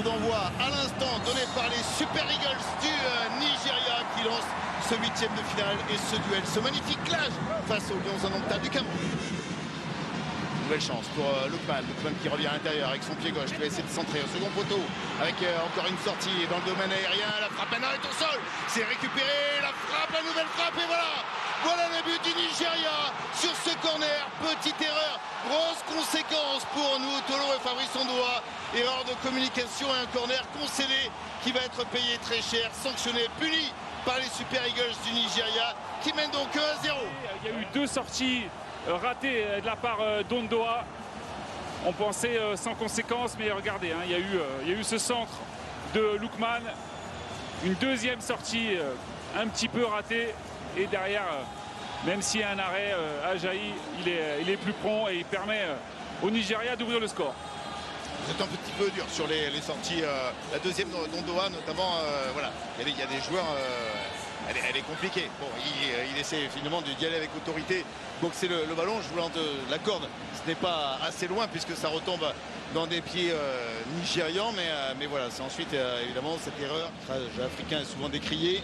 d'envoi à l'instant donné par les Super Eagles du Nigeria qui lance ce huitième de finale et ce duel, ce magnifique clash face aux Lions indomptables du Cameroun. Nouvelle chance pour Lookman qui revient à l'intérieur avec son pied gauche, qui va essayer de centrer au second poteau avec encore une sortie dans le domaine aérien. La frappe maintenant est au sol, c'est récupéré, la frappe, la nouvelle frappe et voilà le but du Nigeria sur ce corner. Petite erreur, grosse conséquence pour nous, Tolo et Fabrice Ondoa. Erreur de communication et un corner concédé qui va être payé très cher, sanctionné, puni par les Super Eagles du Nigeria qui mènent donc 1-0. Il y a eu deux sorties ratées de la part d'Ondoa. On pensait sans conséquence, mais regardez, hein, il y a eu ce centre de Lookman. Une deuxième sortie un petit peu ratée. Et derrière, même s'il y a un arrêt, Ajayi, il est plus prompt et il permet au Nigeria d'ouvrir le score. Vous êtes un petit peu dur sur les sorties. La deuxième d'Ondoa, notamment, voilà, il y a des joueurs, elle est compliquée. Bon, il essaie finalement d'y aller avec autorité, boxer le ballon. Je vous l'accorde, ce n'est pas assez loin puisque ça retombe dans des pieds nigérians, mais voilà, c'est ensuite évidemment cette erreur. Africain est souvent décrié.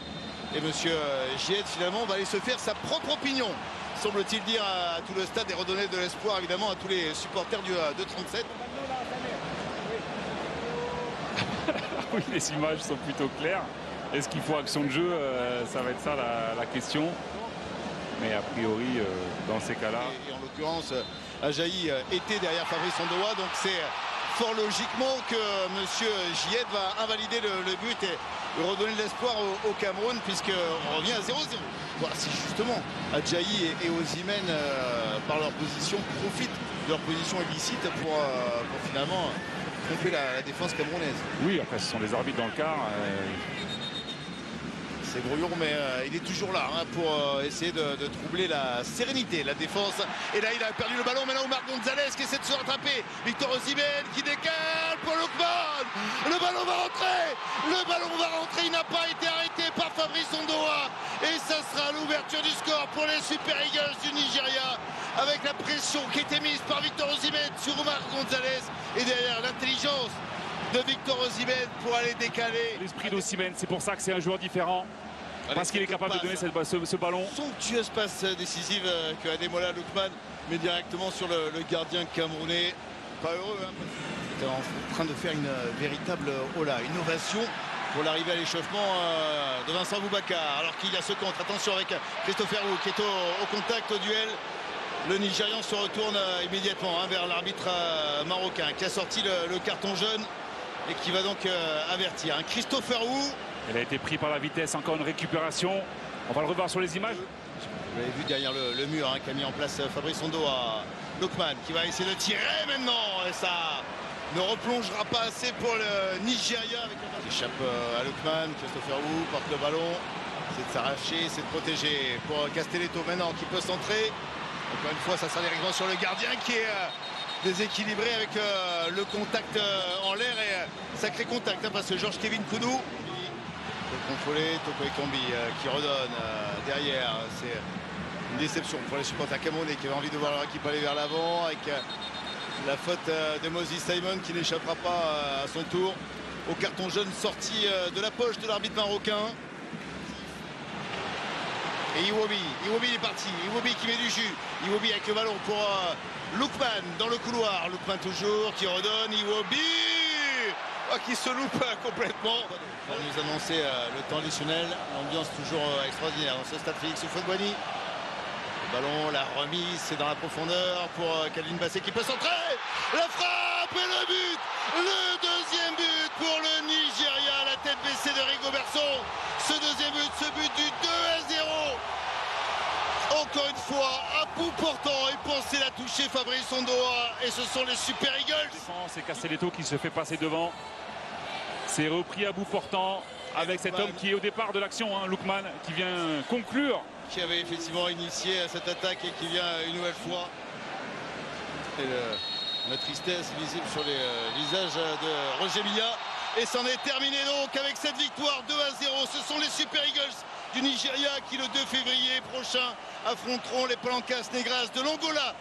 Et monsieur Gied finalement va aller se faire sa propre opinion, semble-t-il dire à tout le stade, et redonner de l'espoir évidemment à tous les supporters de 37. Oui, les images sont plutôt claires. Est-ce qu'il faut action de jeu? Ça va être ça la question. Mais a priori, dans ces cas-là... Et en l'occurrence, Ajayi était derrière Fabrice Ondoa, donc c'est fort logiquement que monsieur Gied va invalider le but et redonner de l'espoir au Cameroun, puisqu'on revient à 0-0. Voilà, si justement Ajayi et Osimhen, par leur position, profitent de leur position illicite pour finalement tromper la défense camerounaise. Oui, après ce sont les arbitres dans le quart. C'est brouillon, mais il est toujours là hein, pour essayer de troubler la sérénité, la défense. Et là, il a perdu le ballon. Maintenant, Omar Gonzalez qui essaie de se rattraper. Victor Osimhen qui décale pour Lookman. Le ballon va rentrer. Le ballon va rentrer. Il n'a pas été arrêté par Fabrice Ondoa. Et ça sera l'ouverture du score pour les Super Eagles du Nigeria. Avec la pression qui était mise par Victor Osimhen sur Omar Gonzalez. Et derrière, l'intelligence de Victor Osimhen pour aller décaler. L'esprit d'Osimhen, c'est pour ça que c'est un joueur différent. Parce qu'il est capable de donner ce ballon. Somptueuse passe décisive que Ademola Lookman met directement sur le gardien camerounais. Pas heureux, hein. Il est en train de faire une véritable une ovation pour l'arrivée à l'échauffement de Vincent Boubacar. Alors qu'il y a ce contre, attention avec Christopher Wu qui est au contact, au duel. Le Nigérian se retourne immédiatement vers l'arbitre marocain qui a sorti le carton jaune et qui va donc avertir. Christopher Wu. Elle a été pris par la vitesse, encore une récupération. On va le revoir sur les images. Vous l'avez vu derrière le mur qu'a mis en place Fabrice Ondoa. Lookman qui va essayer de tirer maintenant. Et ça ne replongera pas assez pour le Nigeria. Il échappe à Lookman. Christopher Wu porte le ballon. C'est de s'arracher, c'est de protéger pour Castelletto maintenant qui peut centrer. Encore une fois, ça sera directement sur le gardien qui est déséquilibré avec le contact en l'air. Et sacré contact parce que Georges Kevin Kounou contrôlé, Toko Ekambi qui redonne derrière. C'est une déception pour les supporters camerounais qui avaient envie de voir leur équipe aller vers l'avant avec la faute de Moses Simon qui n'échappera pas à son tour au carton jaune sorti de la poche de l'arbitre marocain. Et Iwobi est parti, Iwobi qui met du jus, Iwobi avec le ballon pour Lookman dans le couloir, Lookman toujours qui redonne, Iwobi qui se loupe complètement. On nous annoncer le temps additionnel, l'ambiance toujours extraordinaire dans ce stade Félix Houphouët-Boigny. Le ballon, la remise, c'est dans la profondeur pour Khalil Bassé qui peut centrer. La frappe et le but, le deuxième but pour le Nigeria, la tête baissée de Rigobertson. Ce deuxième but, ce but du 2-0. Encore une fois, à bout portant, il pensait la toucher Fabrice Ondoa et ce sont les Super Eagles. C'est Castelletto qui se fait passer devant. C'est repris à bout portant avec cet homme qui est au départ de l'action, Lookman, qui vient conclure. Qui avait effectivement initié cette attaque et qui vient une nouvelle fois. Et la tristesse visible sur les visages de Roger Milla. Et c'en est terminé donc avec cette victoire 2-0. Ce sont les Super Eagles du Nigeria qui le 2 février prochain affronteront les Palancas Negras de l'Angola.